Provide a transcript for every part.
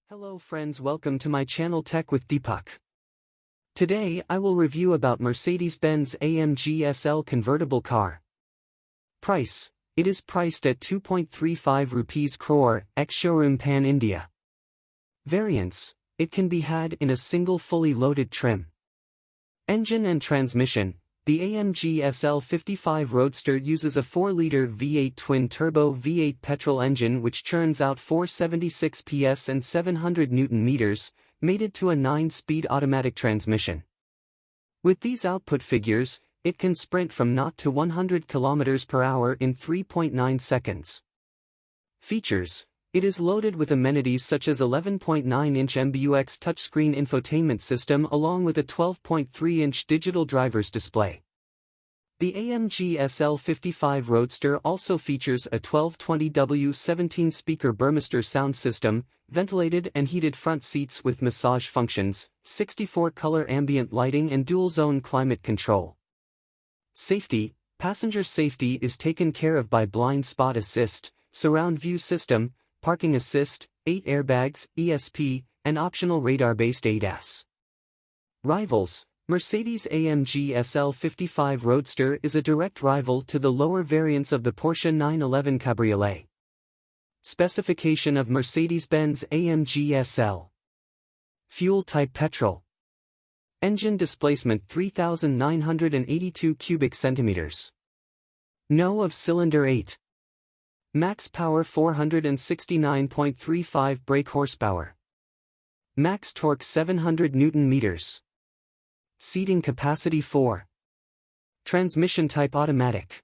Hello friends, welcome to my channel Tech with Deepak. Today I will review about Mercedes-Benz AMG SL convertible car. Price: it is priced at 2.35 rupees crore, ex-showroom Pan India. Variants: it can be had in a single fully loaded trim. Engine and transmission: the AMG SL 55 Roadster uses a 4-liter V8 twin-turbo V8 petrol engine which churns out 476 PS and 700 Nm, mated to a 9-speed automatic transmission. With these output figures, it can sprint from 0 to 100 km per hour in 3.9 seconds. Features: it is loaded with amenities such as 11.9-inch MBUX touchscreen infotainment system along with a 12.3-inch digital driver's display. The AMG SL 55 Roadster also features a 1220W 17-speaker Burmester sound system, ventilated and heated front seats with massage functions, 64-color ambient lighting and dual-zone climate control. Safety: passenger safety is taken care of by blind spot assist, surround view system, parking assist, 8 airbags, ESP, and optional radar-based ADAS. Rivals: Mercedes-AMG SL 55 Roadster is a direct rival to the lower variants of the Porsche 911 Cabriolet. Specification of Mercedes-Benz AMG SL: fuel type petrol. Engine displacement 3,982 cubic centimeters. No of cylinder 8. Max power 469.35 brake horsepower. Max torque 700 Nm. Seating capacity 4. Transmission type automatic.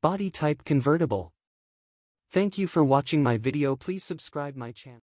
Body type convertible. Thank you for watching my video. Please subscribe my channel.